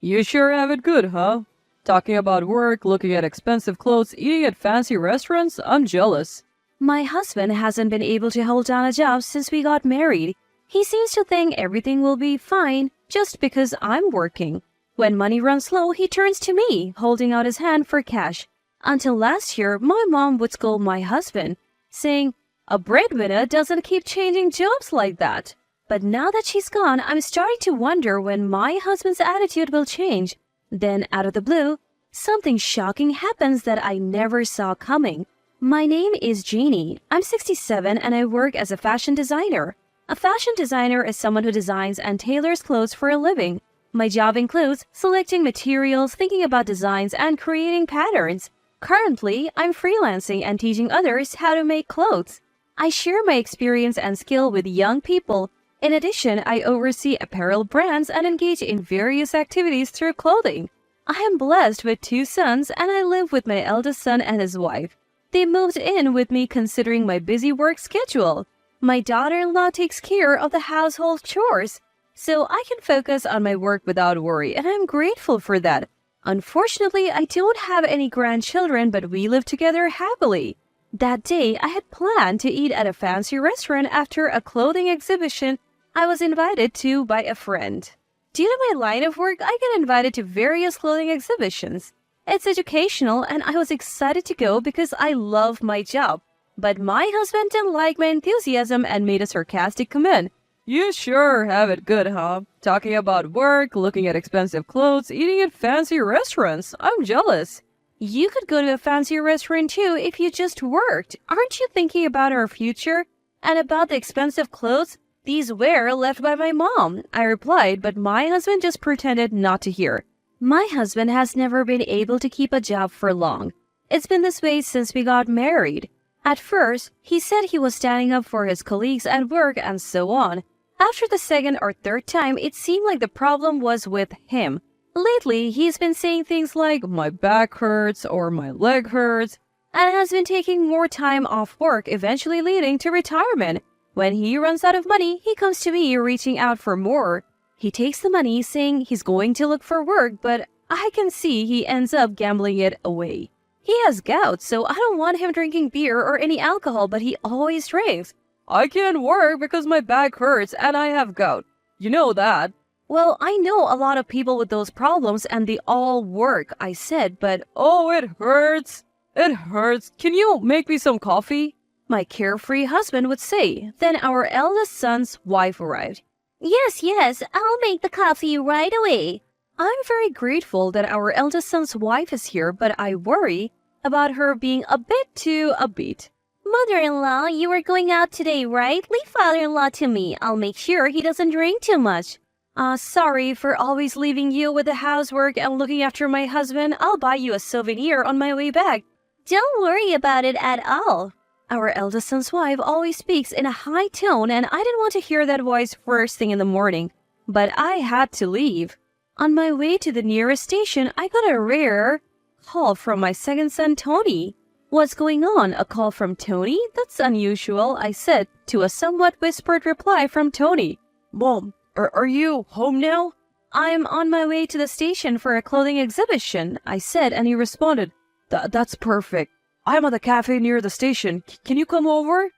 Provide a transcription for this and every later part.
You sure have it good, huh? Talking about work, looking at expensive clothes, eating at fancy restaurants, I'm jealous. My husband hasn't been able to hold down a job since we got married. He seems to think everything will be fine just because I'm working. When money runs low, he turns to me, holding out his hand for cash. Until last year, my mom would scold my husband, saying, "A breadwinner doesn't keep changing jobs like that." But now that she's gone, I'm starting to wonder when my husband's attitude will change. Then, out of the blue, something shocking happens that I never saw coming. My name is Jeannie. I'm 67 and I work as a fashion designer. A fashion designer is someone who designs and tailors clothes for a living. My job includes selecting materials, thinking about designs, and creating patterns. Currently, I'm freelancing and teaching others how to make clothes. I share my experience and skill with young people. In addition, I oversee apparel brands and engage in various activities through clothing. I am blessed with 2 sons and I live with my eldest son and his wife. They moved in with me considering my busy work schedule. My daughter-in-law takes care of the household chores, so I can focus on my work without worry, and I'm grateful for that. Unfortunately, I don't have any grandchildren, but we live together happily. That day, I had planned to eat at a fancy restaurant after a clothing exhibition I was invited to by a friend. Due to my line of work, I get invited to various clothing exhibitions. It's educational and I was excited to go because I love my job. But my husband didn't like my enthusiasm and made a sarcastic comment. You sure have it good, huh? Talking about work, looking at expensive clothes, eating at fancy restaurants, I'm jealous. You could go to a fancy restaurant too if you just worked. Aren't you thinking about our future? And about the expensive clothes? These were left by my mom, I replied, but my husband just pretended not to hear. My husband has never been able to keep a job for long. It's been this way since we got married. At first, he said he was standing up for his colleagues at work and so on. After the second or third time, it seemed like the problem was with him. Lately, he's been saying things like, "My back hurts" or "My leg hurts," and has been taking more time off work, eventually leading to retirement. When he runs out of money, he comes to me reaching out for more. He takes the money saying he's going to look for work, but I can see he ends up gambling it away. He has gout, so I don't want him drinking beer or any alcohol, but he always drinks. I can't work because my back hurts and I have gout. You know that. Well, I know a lot of people with those problems and they all work, I said, but oh, it hurts. It hurts. Can you make me some coffee? My carefree husband would say. Then our eldest son's wife arrived. Yes, I'll make the coffee right away. I'm very grateful that our eldest son's wife is here, but I worry about her being a bit too upbeat. Mother-in-law, you are going out today, right? Leave father-in-law to me. I'll make sure he doesn't drink too much. Sorry for always leaving you with the housework and looking after my husband. I'll buy you a souvenir on my way back. Don't worry about it at all. Our eldest son's wife always speaks in a high tone, and I didn't want to hear that voice first thing in the morning. But I had to leave. On my way to the nearest station, I got a rare call from my second son, Tony. What's going on? A call from Tony? That's unusual, I said, to a somewhat whispered reply from Tony. Mom, are you home now? I'm on my way to the station for a clothing exhibition, I said, and he responded, That's perfect. I'm at the cafe near the station. Can you come over?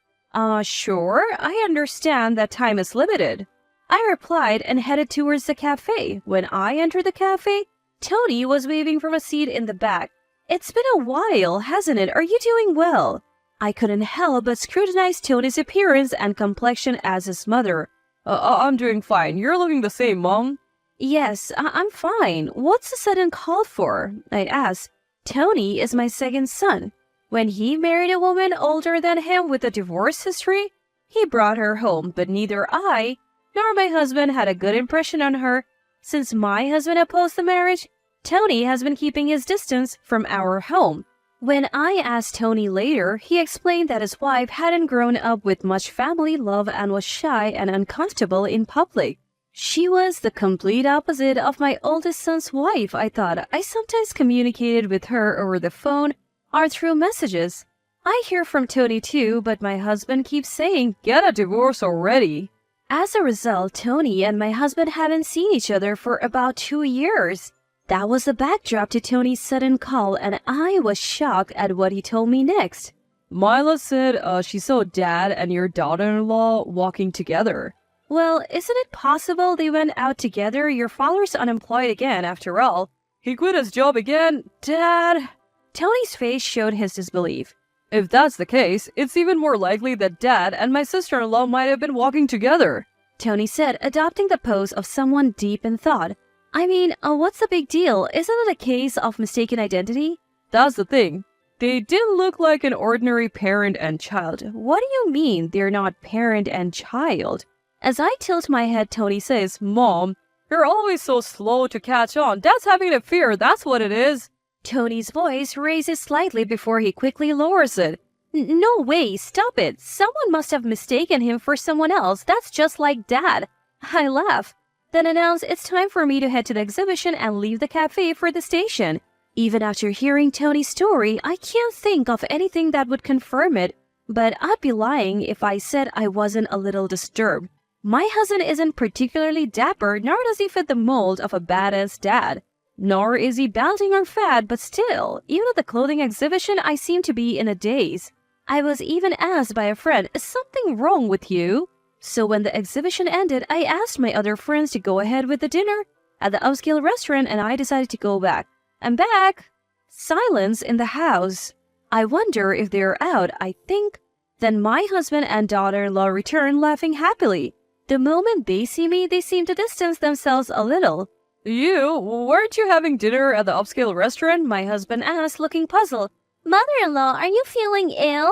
Sure. I understand that time is limited. I replied and headed towards the cafe. When I entered the cafe, Tony was waving from a seat in the back. It's been a while, hasn't it? Are you doing well? I couldn't help but scrutinize Tony's appearance and complexion as his mother. I'm doing fine. You're looking the same, Mom. Yes, I'm fine. What's the sudden call for? I asked. Tony is my second son. When he married a woman older than him with a divorce history, he brought her home, but neither I nor my husband had a good impression on her. Since my husband opposed the marriage, Tony has been keeping his distance from our home. When I asked Tony later, he explained that his wife hadn't grown up with much family love and was shy and uncomfortable in public. She was the complete opposite of my oldest son's wife, I thought. I sometimes communicated with her over the phone or through messages. I hear from Tony too, but my husband keeps saying, "Get a divorce already." As a result, Tony and my husband haven't seen each other for about 2 years. That was the backdrop to Tony's sudden call, and I was shocked at what he told me next. Mila said she saw Dad and your daughter-in-law walking together. Well, isn't it possible they went out together? Your father's unemployed again, after all. He quit his job again? Dad? Tony's face showed his disbelief. If that's the case, it's even more likely that Dad and my sister-in-law might have been walking together, Tony said, adopting the pose of someone deep in thought. I mean, what's the big deal? Isn't it a case of mistaken identity? That's the thing. They didn't look like an ordinary parent and child. What do you mean they're not parent and child? As I tilt my head, Tony says, Mom, you're always so slow to catch on. Dad's having an affair, that's what it is. Tony's voice raises slightly before he quickly lowers it. No way, stop it. Someone must have mistaken him for someone else. That's just like Dad. I laugh, then announce it's time for me to head to the exhibition and leave the cafe for the station. Even after hearing Tony's story, I can't think of anything that would confirm it, but I'd be lying if I said I wasn't a little disturbed. My husband isn't particularly dapper, nor does he fit the mold of a badass dad. Nor is he bouncing or fat, but still, even at the clothing exhibition, I seem to be in a daze. I was even asked by a friend, is something wrong with you? So when the exhibition ended, I asked my other friends to go ahead with the dinner at the upscale restaurant, and I decided to go back. I'm back. Silence in the house. I wonder if they're out, I think. Then my husband and daughter-in-law return, laughing happily. The moment they see me, they seem to distance themselves a little. Weren't you having dinner at the upscale restaurant? My husband asked, looking puzzled. Mother-in-law, are you feeling ill?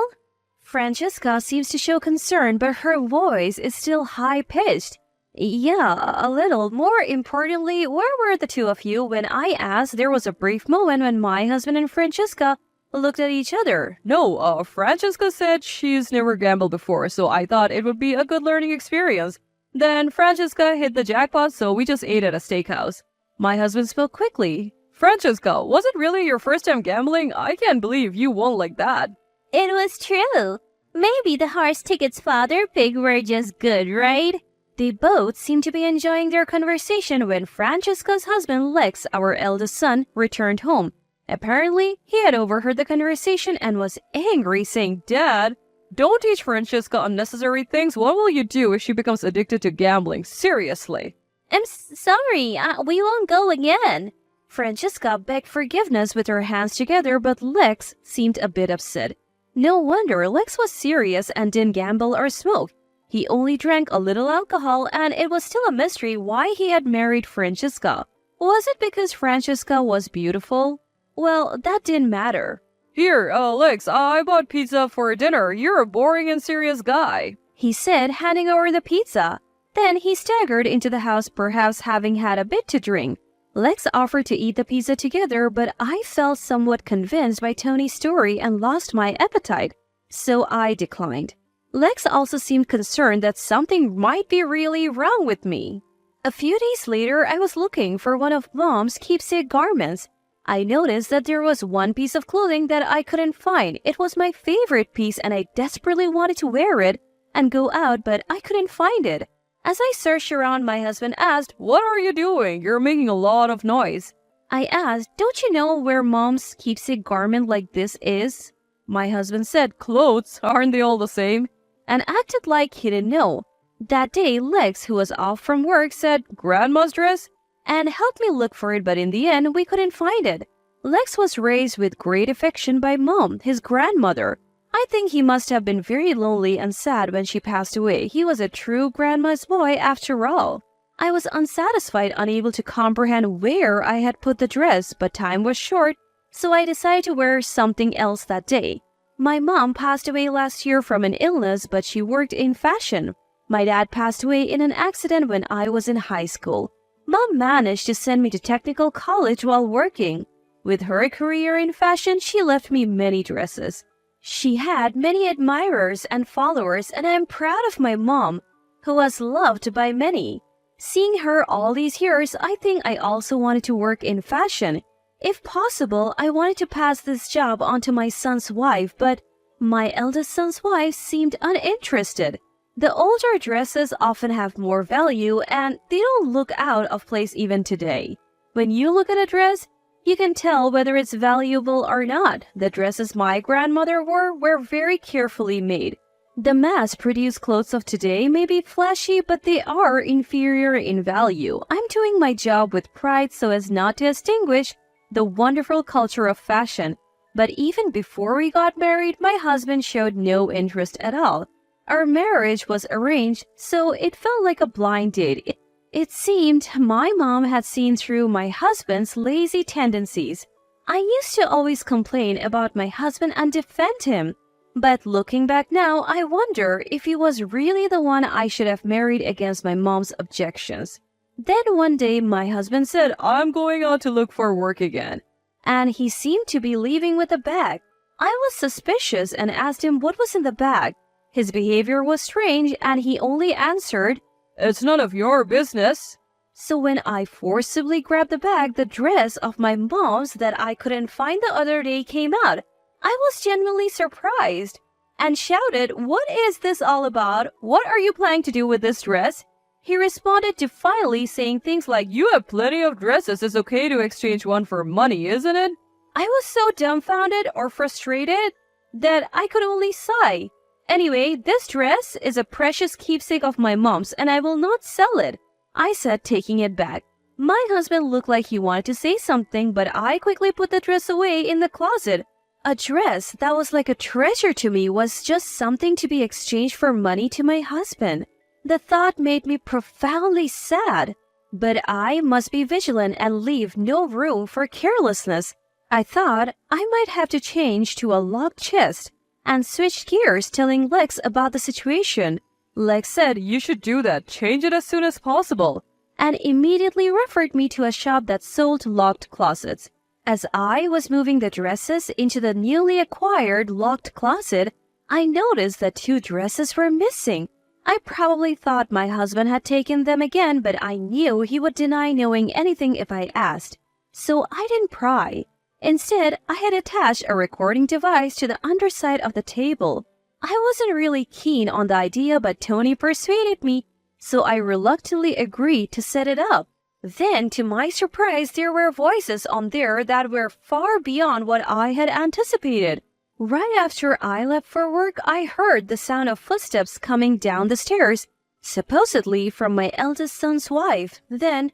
Francesca seems to show concern, but her voice is still high-pitched. Yeah, a little. More importantly, where were the two of you when I asked? There was a brief moment when my husband and Francesca looked at each other. No, Francesca said she's never gambled before, so I thought it would be a good learning experience. Then Francesca hit the jackpot, so we just ate at a steakhouse. My husband spoke quickly. Francesca, was it really your first time gambling? I can't believe you won like that. It was true. Maybe the horse tickets father picked were just good, right? They both seemed to be enjoying their conversation when Francesca's husband Lex, our eldest son, returned home. Apparently, he had overheard the conversation and was angry, saying, Dad, don't teach Francesca unnecessary things. What will you do if she becomes addicted to gambling? Seriously. I'm sorry, we won't go again. Francesca begged forgiveness with her hands together, but Lex seemed a bit upset. No wonder, Lex was serious and didn't gamble or smoke. He only drank a little alcohol, and it was still a mystery why he had married Francesca. Was it because Francesca was beautiful? Well, that didn't matter. Here, Lex, I bought pizza for dinner. You're a boring and serious guy, he said, handing over the pizza. Then he staggered into the house, perhaps having had a bit to drink. Lex offered to eat the pizza together, but I felt somewhat convinced by Tony's story and lost my appetite, so I declined. Lex also seemed concerned that something might be really wrong with me. A few days later, I was looking for one of Mom's keepsake garments. I noticed that there was one piece of clothing that I couldn't find. It was my favorite piece and I desperately wanted to wear it and go out, but I couldn't find it. As I searched around, my husband asked, What are you doing? You're making a lot of noise. I asked, Don't you know where Mom's keepsake garment like this is? My husband said, Clothes, aren't they all the same? And acted like he didn't know. That day, Lex, who was off from work, said, Grandma's dress? And helped me look for it, but in the end, we couldn't find it. Lex was raised with great affection by Mom, his grandmother. I think he must have been very lonely and sad when she passed away. He was a true grandma's boy after all. I was unsatisfied, unable to comprehend where I had put the dress, but time was short, so I decided to wear something else that day. My mom passed away last year from an illness, but she worked in fashion. My dad passed away in an accident when I was in high school. Mom managed to send me to technical college while working. With her career in fashion, she left me many dresses. She had many admirers and followers, and I am proud of my mom, who was loved by many. Seeing her all these years, I think I also wanted to work in fashion. If possible, I wanted to pass this job on to my son's wife, but my eldest son's wife seemed uninterested. The older dresses often have more value and they don't look out of place even today. When you look at a dress, you can tell whether it's valuable or not. The dresses my grandmother wore were very carefully made. The mass-produced clothes of today may be flashy, but they are inferior in value. I'm doing my job with pride so as not to extinguish the wonderful culture of fashion. But even before we got married, my husband showed no interest at all. Our marriage was arranged, so it felt like a blind date. It seemed my mom had seen through my husband's lazy tendencies. I used to always complain about my husband and defend him. But looking back now, I wonder if he was really the one I should have married against my mom's objections. Then one day my husband said, I'm going out to look for work again. And he seemed to be leaving with a bag. I was suspicious and asked him what was in the bag. His behavior was strange and he only answered, It's none of your business. So when I forcibly grabbed the bag, the dress of my mom's that I couldn't find the other day came out. I was genuinely surprised and shouted, What is this all about? What are you planning to do with this dress? He responded defiantly, saying things like, You have plenty of dresses. It's okay to exchange one for money, isn't it? I was so dumbfounded or frustrated that I could only sigh. Anyway, this dress is a precious keepsake of my mom's and I will not sell it, I said, taking it back. My husband looked like he wanted to say something, but I quickly put the dress away in the closet. A dress that was like a treasure to me was just something to be exchanged for money to my husband. The thought made me profoundly sad, but I must be vigilant and leave no room for carelessness. I thought I might have to change to a locked chest and switched gears, telling Lex about the situation. Lex said, You should do that. Change it as soon as possible. And immediately referred me to a shop that sold locked closets. As I was moving the dresses into the newly acquired locked closet, I noticed that 2 dresses were missing. I probably thought my husband had taken them again, but I knew he would deny knowing anything if I asked. So I didn't pry. Instead, I had attached a recording device to the underside of the table. I wasn't really keen on the idea, but Tony persuaded me, so I reluctantly agreed to set it up. Then, to my surprise, there were voices on there that were far beyond what I had anticipated. Right after I left for work, I heard the sound of footsteps coming down the stairs, supposedly from my eldest son's wife. Then,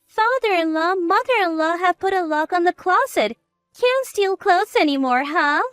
Father-in-law, mother-in-law have put a lock on the closet. Can't steal clothes anymore, huh?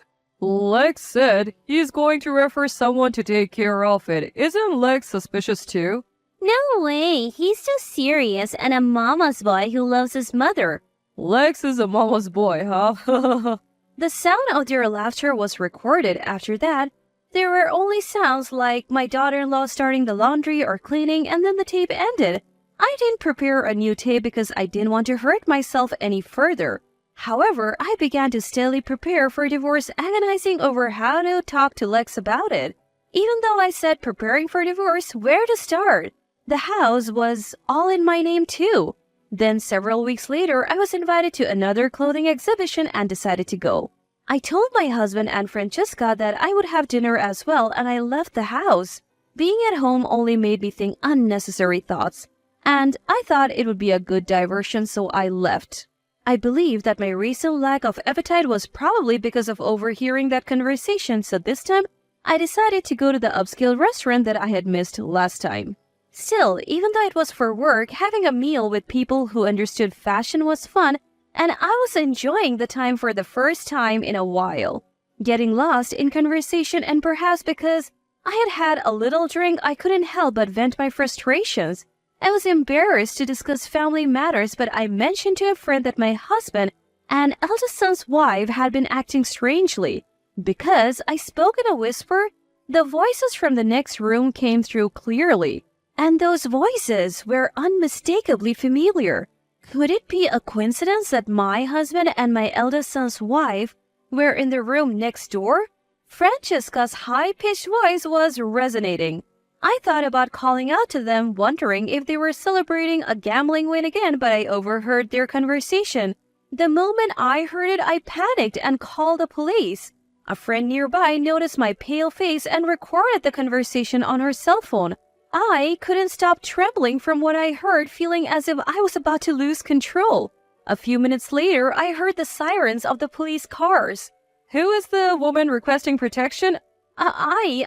Lex said he's going to refer someone to take care of it. Isn't Lex suspicious too? No way, he's just serious and a mama's boy who loves his mother. Lex is a mama's boy, huh? The sound of their laughter was recorded. After that, there were only sounds like my daughter-in-law starting the laundry or cleaning, and then the tape ended. I didn't prepare a new tape because I didn't want to hurt myself any further. However, I began to steadily prepare for divorce, agonizing over how to talk to Lex about it. Even though I said preparing for divorce, where to start? The house was all in my name too. Then several weeks later, I was invited to another clothing exhibition and decided to go. I told my husband and Francesca that I would have dinner as well, and I left the house. Being at home only made me think unnecessary thoughts, and I thought it would be a good diversion, so I left. I believe that my recent lack of appetite was probably because of overhearing that conversation, so this time I decided to go to the upscale restaurant that I had missed last time. Still, even though it was for work, having a meal with people who understood fashion was fun, and I was enjoying the time for the first time in a while. Getting lost in conversation, and perhaps because I had had a little drink, I couldn't help but vent my frustrations. I was embarrassed to discuss family matters, but I mentioned to a friend that my husband and eldest son's wife had been acting strangely. Because I spoke in a whisper, the voices from the next room came through clearly. And those voices were unmistakably familiar. Could it be a coincidence that my husband and my eldest son's wife were in the room next door? Francesca's high-pitched voice was resonating. I thought about calling out to them, wondering if they were celebrating a gambling win again, but I overheard their conversation. The moment I heard it, I panicked and called the police. A friend nearby noticed my pale face and recorded the conversation on her cell phone. I couldn't stop trembling from what I heard, feeling as if I was about to lose control. A few minutes later, I heard the sirens of the police cars. Who is the woman requesting protection? I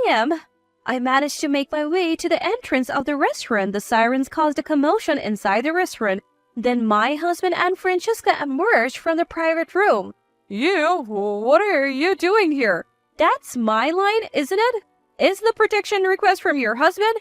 am. I managed to make my way to the entrance of the restaurant. The sirens caused a commotion inside the restaurant. Then my husband and Francesca emerged from the private room. You? What are you doing here? That's my line, isn't it? Is the protection request from your husband?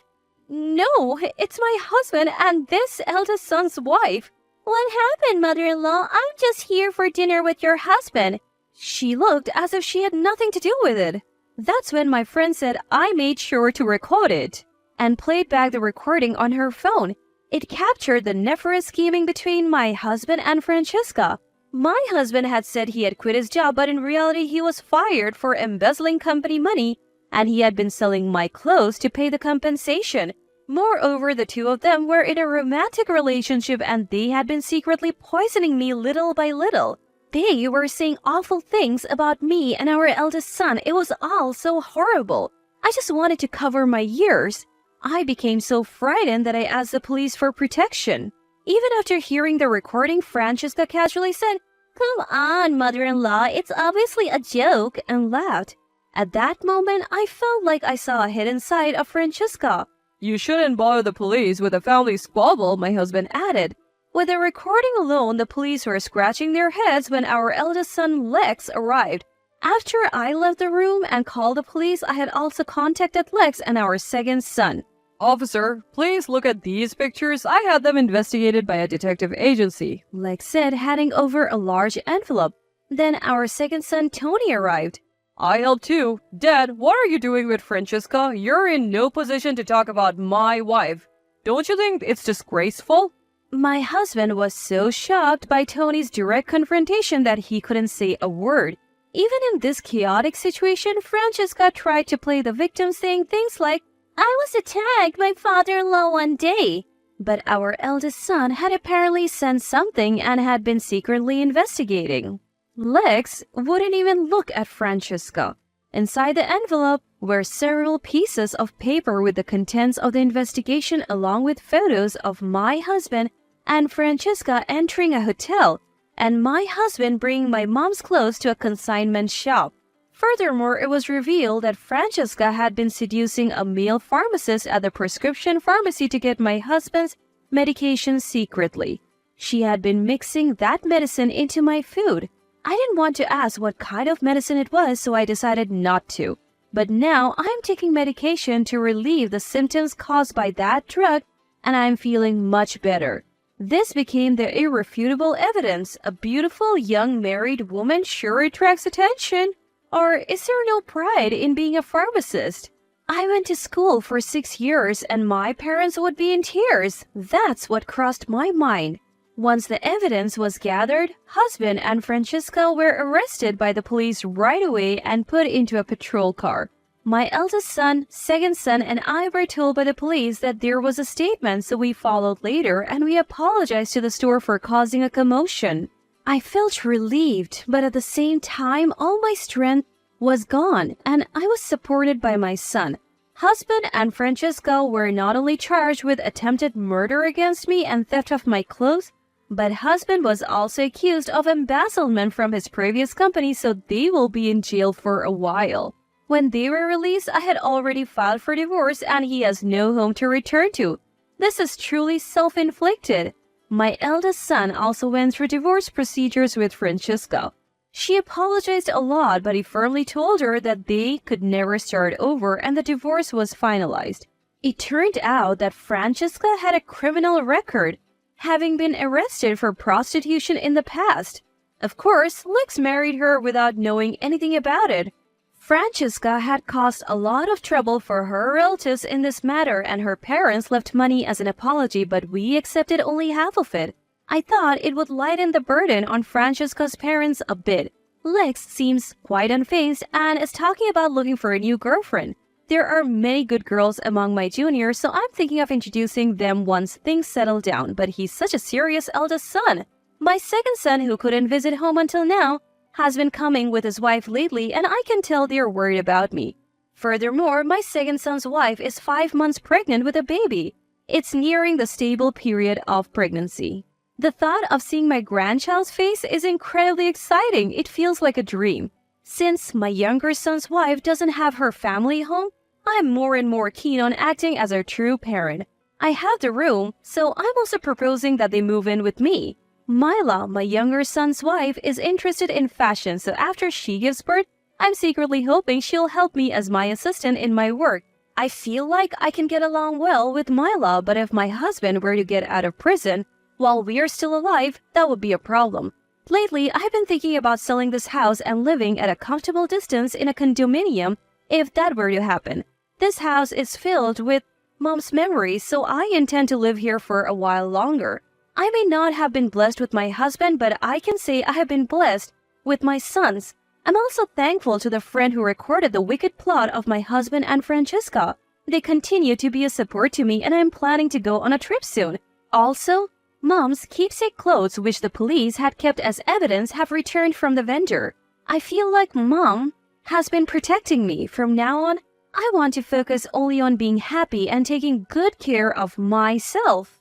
No, it's my husband and this eldest son's wife. What happened, mother-in-law? I'm just here for dinner with your husband. She looked as if she had nothing to do with it. That's when my friend said I made sure to record it and played back the recording on her phone. It captured the nefarious scheming between my husband and Francesca. My husband had said he had quit his job, but in reality he was fired for embezzling company money, and he had been selling my clothes to pay the compensation. Moreover, the two of them were in a romantic relationship and they had been secretly poisoning me little by little. They were saying awful things about me and our eldest son. It was all so horrible. I just wanted to cover my ears. I became so frightened that I asked the police for protection. Even after hearing the recording, Francesca casually said, "Come on, mother-in-law, it's obviously a joke," and laughed. At that moment, I felt like I saw a hidden side of Francesca. You shouldn't bother the police with a family squabble, my husband added. With the recording alone, the police were scratching their heads when our eldest son, Lex, arrived. After I left the room and called the police, I had also contacted Lex and our second son. Officer, please look at these pictures. I had them investigated by a detective agency, Lex said, handing over a large envelope. Then our second son, Tony, arrived. I helped too. Dad, what are you doing with Francesca? You're in no position to talk about my wife. Don't you think it's disgraceful? My husband was so shocked by Tony's direct confrontation that he couldn't say a word. Even in this chaotic situation, Francesca tried to play the victim, saying things like, "I was attacked by father-in-law one day." But our eldest son had apparently sent something and had been secretly investigating. Lex wouldn't even look at Francesca. Inside the envelope were several pieces of paper with the contents of the investigation, along with photos of my husband and Francesca entering a hotel, and my husband bringing my mom's clothes to a consignment shop. Furthermore, it was revealed that Francesca had been seducing a male pharmacist at the prescription pharmacy to get my husband's medication secretly. She had been mixing that medicine into my food. I didn't want to ask what kind of medicine it was, so I decided not to. But now I'm taking medication to relieve the symptoms caused by that drug, and I'm feeling much better. This became the irrefutable evidence. A beautiful young married woman sure attracts attention. Or is there no pride in being a pharmacist? I went to school for 6 years and my parents would be in tears. That's what crossed my mind. Once the evidence was gathered, husband and Francesca were arrested by the police right away and put into a patrol car. My eldest son, second son, and I were told by the police that there was a statement, so we followed later and we apologized to the store for causing a commotion. I felt relieved, but at the same time, all my strength was gone and I was supported by my son. Husband and Francesca were not only charged with attempted murder against me and theft of my clothes, but husband was also accused of embezzlement from his previous company, so they will be in jail for a while. When they were released, I had already filed for divorce and he has no home to return to. This is truly self-inflicted. My eldest son also went through divorce procedures with Francesca. She apologized a lot, but he firmly told her that they could never start over and the divorce was finalized. It turned out that Francesca had a criminal record, having been arrested for prostitution in the past. Of course, Lex married her without knowing anything about it. Francesca had caused a lot of trouble for her relatives in this matter and her parents left money as an apology, but we accepted only half of it. I thought it would lighten the burden on Francesca's parents a bit. Lex seems quite unfazed and is talking about looking for a new girlfriend. There are many good girls among my juniors, so I'm thinking of introducing them once things settle down, but he's such a serious eldest son. My second son, who couldn't visit home until now, has been coming with his wife lately, and I can tell they're worried about me. Furthermore, my second son's wife is 5 months pregnant with a baby. It's nearing the stable period of pregnancy. The thought of seeing my grandchild's face is incredibly exciting. It feels like a dream. Since my younger son's wife doesn't have her family home, I'm more and more keen on acting as a true parent. I have the room, so I'm also proposing that they move in with me. Myla, my younger son's wife, is interested in fashion, so after she gives birth, I'm secretly hoping she'll help me as my assistant in my work. I feel like I can get along well with Myla, but if my husband were to get out of prison while we're still alive, that would be a problem. Lately, I've been thinking about selling this house and living at a comfortable distance in a condominium if that were to happen. This house is filled with Mom's memories, so I intend to live here for a while longer. I may not have been blessed with my husband, but I can say I have been blessed with my sons. I'm also thankful to the friend who recorded the wicked plot of my husband and Francesca. They continue to be a support to me, and I'm planning to go on a trip soon. Also, Mom's keepsake clothes, which the police had kept as evidence, have returned from the vendor. I feel like Mom has been protecting me. From now on, I want to focus only on being happy and taking good care of myself.